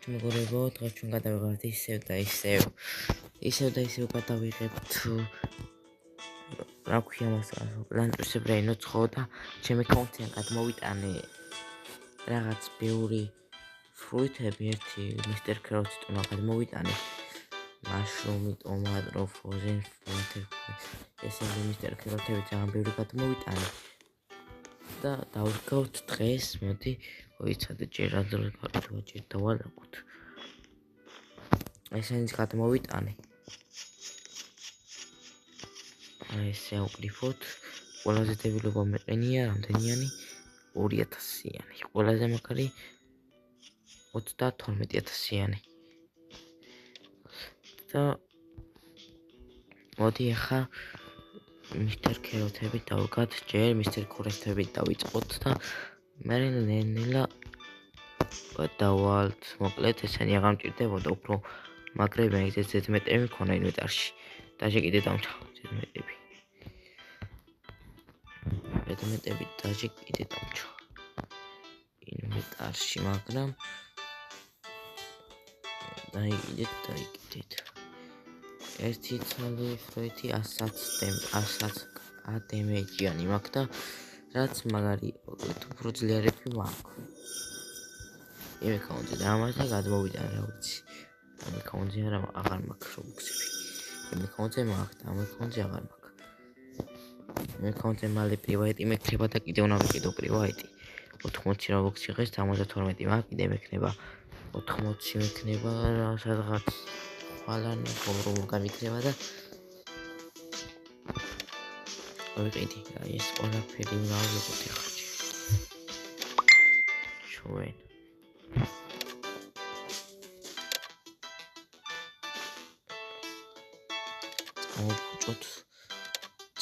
მეგობრებო, დღეს ჩვენ გადავიღებთ ისევ და ისევ გადავიღებთ რა ქვია მასა ლანტუსებ რაინოც ხო და ჩემი კონტენტი გადმოვიტანე რაღაც ბევრი ფრუიტები ერთი მისტერ ქროუჩი ტომა გადმოვიტანე მაშრუმი, ტომატო, ფროზენ ფრუიტები ესენი მისტერ ქროუჩები ძალიან ბევრი გადმოვიტანე და დავდგავთ დღეს მოდი ვიცადე ჯერ ადრე გავიდო ჯერ დავალაგოთ ესენიც გადმოვიტანე ესე ავკრიფოთ ყველაზე დებილობა მეყენია რამდენიანი 2000-იანი ყველაზე მაგარი 32,000-იანი და მოდი ახლა მისტერ ქეროთები დავგად ჯერ მისტერ ქორესთები დავიწყოთ და მე ნელა დავალთ მოკლედ ესენი აღარ მჭირდებოდა უფრო მაგრები ეგ ზედმეტები მქონა ინვენტარში და შე კიდე დამჭა ზედმეტები დაჟე კიდე დამჭა ინვენტარში მაგრამ დაიგდეთ ერთი ცალი ფროიტი 100 დემეჯიანი მაქვს და რაც მაგარი უფრო ძლიერები მაქვს იმ აკაუნტზე დამაჟე გადმოვიდა რა ვიცი ამ აკაუნტზე აღარ მაქვს რობოქსები იმ აკაუნტზე მაქვს და ამ აკაუნტზე აღარ მაქვს იმ აკაუნტზე მალე პრივატი მექნება და კიდევ უნდა ვიყიდო პრივატი 80 რობოქსი ღეს 72 მაქვს კიდე მექნება 80 მექნება სადღაც ხვალანი რომ გამიქნება და ვიყიდი აი ეს ყველაფერი უნდა ვიყოთ ახლა ჩვენ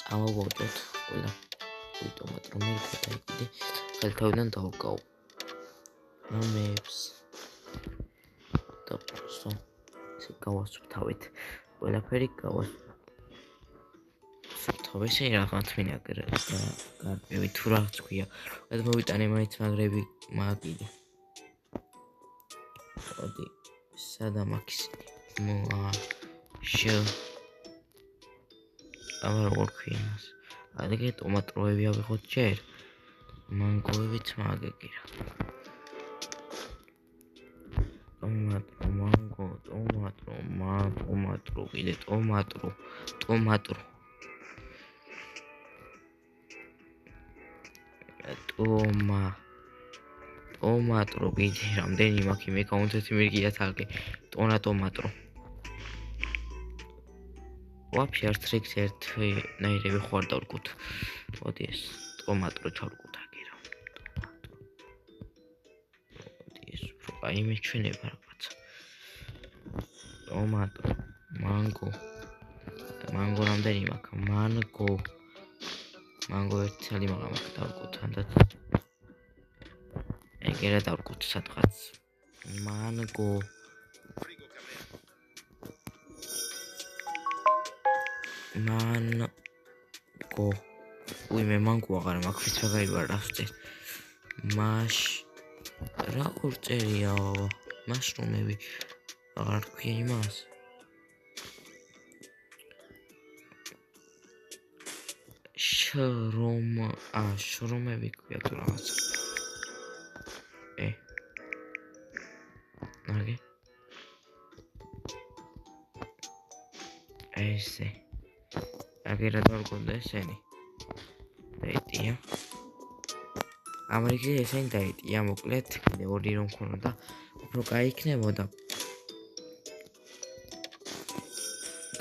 წამოვუჭოთ ყველა ტომატო მერქეთა კიდე ხელთავიდან დავკავ ამებს და просто გავასუფთავეთ ყველაფერი გავასუფთავეთ შენ რაღაც მინდა გარკვევი თუ რა თქვია გადმოვიტანე მაინც მაგრები მაგიდე მოდი სადამაქის შო აბა როგორ ქვია მას ადრე ტომატოები ავიღოთ ჯერ მანგოებიც მაგეგირა ტომატო კიდე ტომატო კიდე რამდენი მაქვს იმ აკაუნტზე მერგია თალკი ტომატო ვაფშე არც რიგს ერთნაირები ხوار დავrkut მოდი ეს ტომატო ჩავrkut აგერა მოდი ეს უფრო აი მეჩვენება რაღაცა ტომატო მანგო რამდენი მაქვს მანგო ერთი ცალი მაქვს დავrkut ანდაც ეგერა დავrkut სადღაც მანგო უი მე მანგო აღარ მაქვს ვიც მაგარი ვარ რა ვწერ რა ყურწერია მაშრუმები აღარ ქვია იმას შრომები ქვია თუ რაღაცა აგე ესე აგერა დავrkut ესენი დაიტია ამერიკი ესენი დაიტია მოკლედ კიდე ორი რომ ქონოდა უფრო კაი იქნებოდა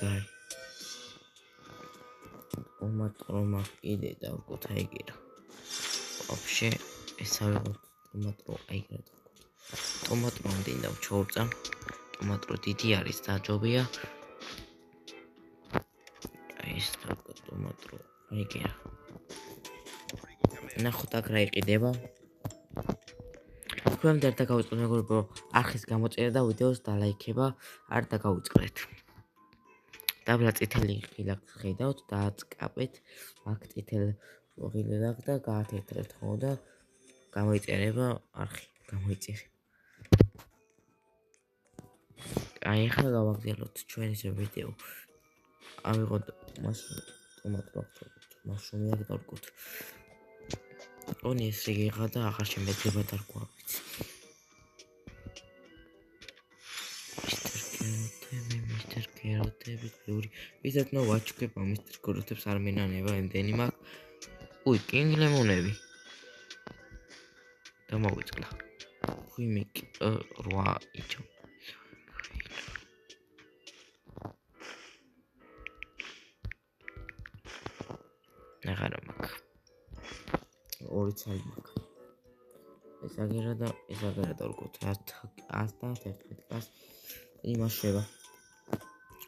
კაი ტომატო კიდე დავrkut აიგერა ვაფშე ეს ავიღოთ ტომატო აიგერა ტომატო ამდენ დავჩორწა ტომატო დიდი არის დაჯობია ეს ტომატო აიგერა ნახოთ აქ რა იყიდება თქვენ და გავიწყოთ მეგობრებო არხის გამოწერა და ვიდეოს დალაიქება არ დაგაუწყდეთ დაბლა წითელი ღილაკს ხედავთ დააწყაპეთ აქ წითელ ღილაკს და გაათეთრებთ ხო და გამოიწერება არხი გამოიწერება აი ახლა გავაგზავნოთ ჩვენი ვიდეო. ავიღოთ მას მაშრუმი აღდავკოთ. ონი ეს რიგიღა და აღარ შემეძლება დარგვა ვიცი. მისტერ კეროტები ბევრი. ვისაც ნო ვაჩქება მისტერ კეროტებს არ მენანება ემდენი მაქვს. უი, კინგ ლემონები. დამოვიწყდა. ხუიმიკ 8 იჩო. აღარა მაქვს. ორი ცალი მაქვს. ეს აგერა და ვrkot 111 კას იმაშება.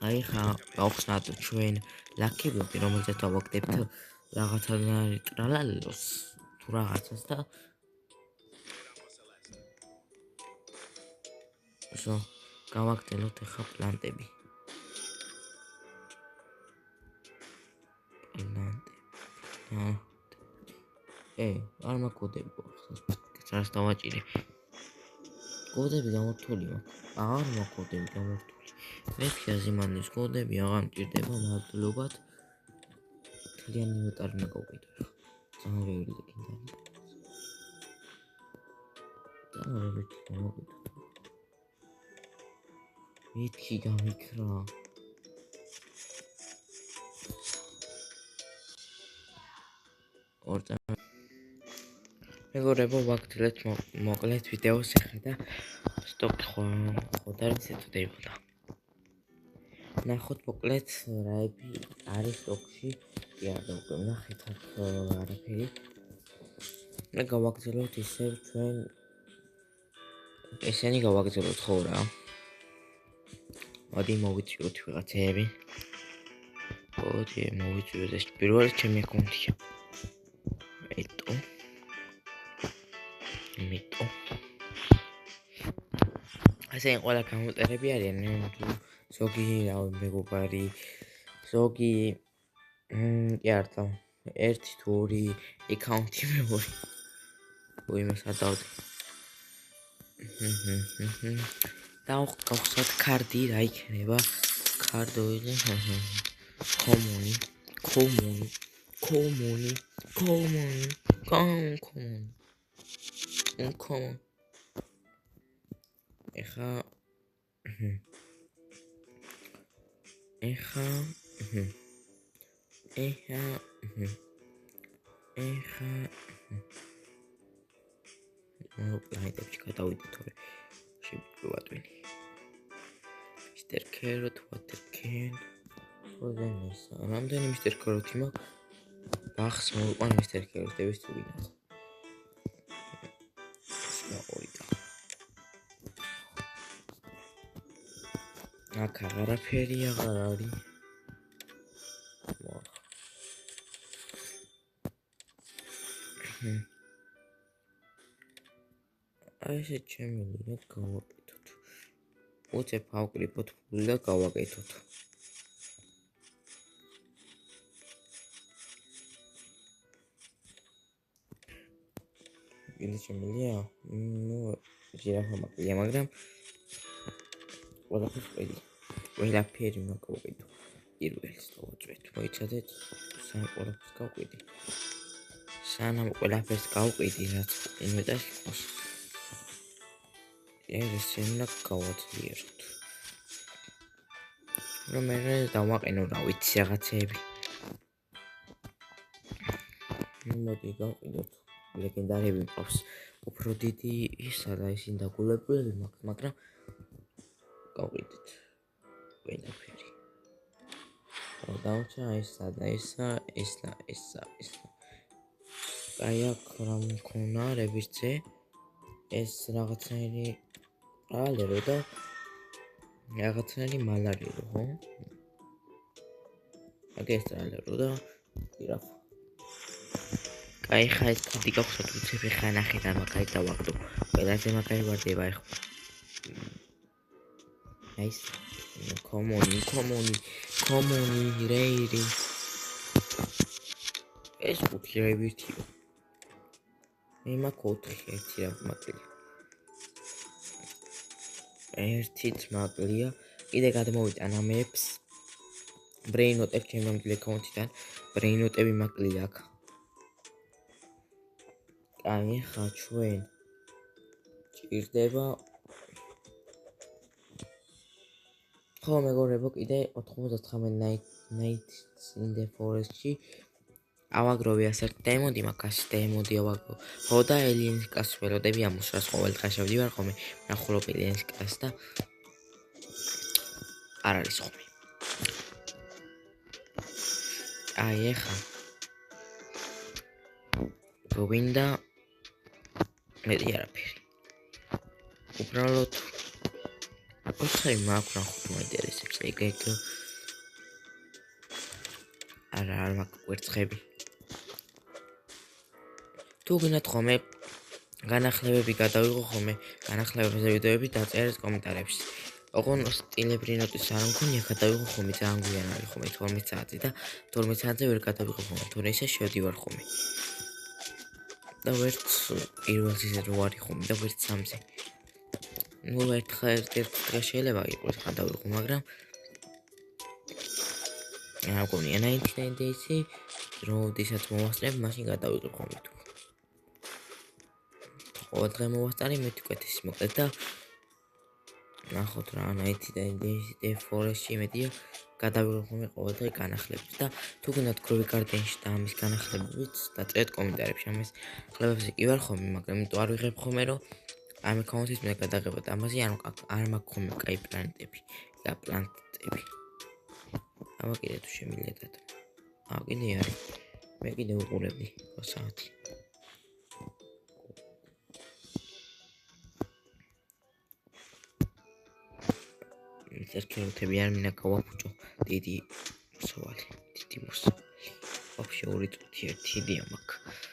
აი ხა გავხსნათ ჩვენ ლაქებები, რომელზეც ავაგდებთ რაღაცა ტრალალოს თუ რაღაცას და ისო გავაგდელოთ ახლა პლანტები. არ მაქვს კოდები ახლა რას დავაჭირე. კოდები გამორთული მაქვს. არ მაქვს კოდები გამორთული. მეთქი აზიმანლის კოდები აღარ მჭირდება მადლობად. ძალიან ინვენტარი უნდა გავყიდო ახლა. ძალიან ბევრი ლეგენდარი. მეთქი გამიქრა. ორდა მეგობრებო, ვაგრძელებთ მოკლედ ვიდეოს ახლა და სტოპი ხოდარ ისეთო დაიბოდა. ნახოთ მოკლედ რაები არის სტოკში. არ დავყვე, ნახეთ აქ არაფერი. და გავაგრძელოთ ისევ ჩვენ ესენი გავაგრძელოთ ხო რა. მოდი მოვიწვიოთ ვიღაცები. მოდი მოვიწვიოთ ეს პირველი ჩემი აკაუნტია. მიტო ასე ყველა კომპიუტერები არიან ზოგი რავი მეგობარი ზოგი კი არა 1-2 აკაუნტი მეგობარი უიმე სადავდი გავხსნათ კარდი რა იქნება კარდოილი კომუნი come ეხა მოკლედ გადავიდეთ თორე შევიტყვატვინი მისტერ კეროტ water can როდენს რამდენი მისტერ კეროტი მაქვს ბახს მოყვან მისტერ კეროტების თუგინას აქ აღარაფერი აღარ არის აი ესე ჩემი გავაკეთოთ უცებ ავკრიფოთ ფული და გავაკეთოთ იგი შემიძლია ნუ ჟირაფა მაკლია მაგრამ ყველაფერი უნდა გავაკეთო პირველს დავაწვეთ მოიცადეთ ყველაფერს გავყიდი სანამ ყველაფერს გავყიდი რაც ინვენტარში ყავს ეს შენა გავაცლიეროთ რომ მე დავაყენო რა ვიცი რაღაცეები მოდი გავყიდოთ ლეგენდარები მყავს უფრო დიდი ისა და ისინი დაგულებული მაქვს მაგრამ გავყიდეთ ყველაფერი დავჭა ესა და ესა აი აქ რა მქონა რებისზე ეს რაღაცნაირი ალერო და რაღაცნაირი მალარიო ხო აგესტრალერო და ირაფა აი ხა ეს კოდი გავხსნათ უცებ ხა ნახეთ არ მაგარი დავაგდო ყველაზე მაგარი ვარდება ეხლა აის კომონი რეირი ეს ხუთი რევირთიო მე მაქვს 4 ერთი რა მაკლია ერთიც მაკლია კიდე გადმოვიტან ამებს. ბრეინოტებს შემდგომი აკაუნტიდან ბრეინოტები მაკლი აქ. აი ხა ჩვენ ჭირდება ხო მეგობრებო კიდე 99 Nights in the Forest-ში ავაგროვი ასეთ დემოდი მაგას დემოდი ავაგრო. ხო და Aliens კლასს ველოდები ამუშავოს ყოველ დღე შევდივარ ხოლმე ნახულობ Aliens კლასს და არ არის ხოლმე. აი ხა გვინდა მეტი არაფერი. უბრალოდ ოცხი მაქვს ნახოთ მაინტერესებს ეგ არ მაქვს კვერცხები. თუ გინდათ ხოლმე განახლებები გადავიღო ხოლმე განახლებებზე ვიდეოები დაწერეთ კომენტარებში. ოღონ სტილები ნოტის არ მქონია გადავიღო ხოლმე ძალიან გვიან არის ხოლმე 12 საათი და 12 საათზე ვერ გადავიღო ხოლმე თორე ისე შევდივარ ხოლმე. და ვერც პირველ სიზონზე რო არის ხოლმე და ვერც სამზე. ნუ ერთ დღე შეიძლება იყოს გადავიღო მაგრამ რა გონია 99 days-ი როდესაც მოვასწრებ მაშინ გადავიღებ ხოლმე თუ ყოველ დღე მოვასწარი მე თვითონ მოკლედ და ნახოთ რა 99 days-ი Forest-ში მედია გადავიღებ ხოლმე ყოველ დღე განახლებას და თუ გინდათ Groovy Garden-ში და ამის განახლებებიც დაწერეთ კომენტარებში ამას ხლებებზე კი ვარ ხოლმე მაგრამ იმიტომ არ ვიღებ ხოლმე რომ ამ აკაუნტის მე გადაღება და ამაზე არ მაქვს ხოლმე კაი პლანეტები და პლანეტები აბა კიდე თუ შემიძლიათ კიდე არის მე კიდე ვუყურებდი 2 საათი მისერქეროთები არ მინდა გავაფუჭო დიდი მოსავალი вообще 2 წუთი ერთი დია მაქვს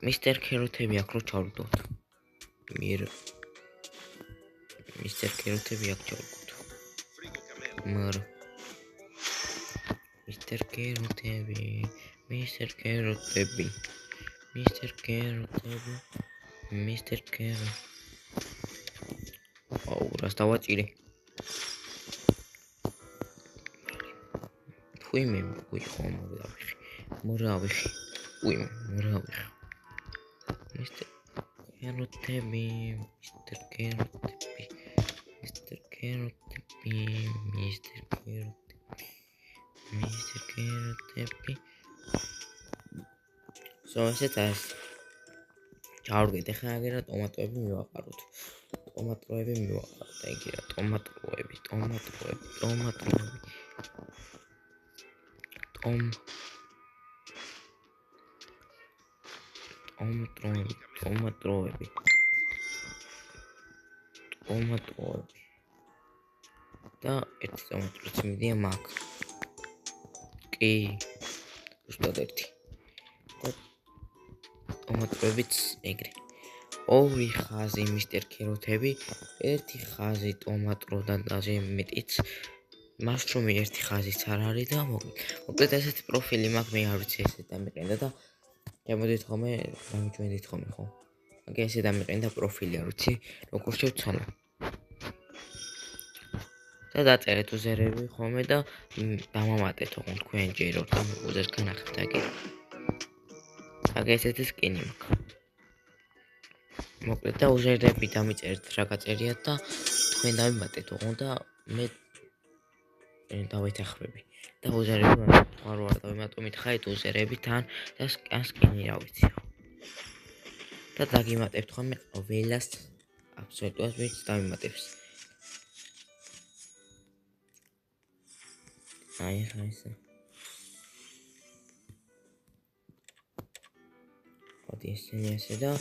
მისტერ ქეროთები აქ რო ჩავდოთ მიერ მისტერ ქეროთები აქ ჩავდოთ მარ მისტერ ქეროთები აუ რას დავაჭირე თუი მე ხომ მორავიხი Mr. Kerotebi. So ესეც არის. ჩავრგეთ ახლა აგერა ტომატოები მივაყაროთ. ტომატოები ეგერა ტომატოები. და ერთი ტომატოც მიდია მაქვს. კი. ზუსტად ერთი. და ტომატოებიც ეგრე. 2 ხაზი მისტერ ქეროთები, 1 ხაზი ტომატო და даже მეტიც. მაშრუმი 1 ხაზიც არ არის და მოკლედ ესეთი პროფილი მაქვს მე არ ვიცი ესე დამიყენდა და შემოდით ხოლმე დამიჩვენდით ხოლმე ხო? მაგე ესე დამიყენდა პროფილი არ ვიცი როგორ შევცვალო. და დაწერეთ უზერები ხოლმე და დამამატეთ ოღონდ თქვენ ჯეროთ და უზერს განახეთ აგერ. აგე ესეთი სკინი მაქვს. მოკლედ და უზერები დამიწერეთ რა გაწერიათ და თქვენ დამიმატეთ ოღონდ და მე დავეთახმები. და უზერები არ დავიმატო მითხარით უზერები თან და სკინი რა ვიცი. და დაგიმატებთ ხოლმე ყველას აბსოლუტურად ვინც დავიმატებს. აი ხა ესე. ოდი ესენი ესე და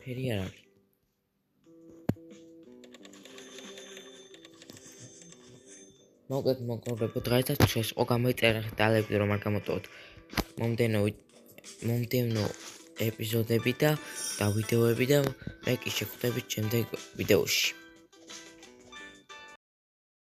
ფერი არ არის. მოკლედ მოგობრებო დღესაც შეშყო გამოიწერა დალები რომ არ გამოტოვოთ მომდევნო ეპიზოდები და ვიდეოები და მე კი შეგხვდებით შემდეგ ვიდეოში.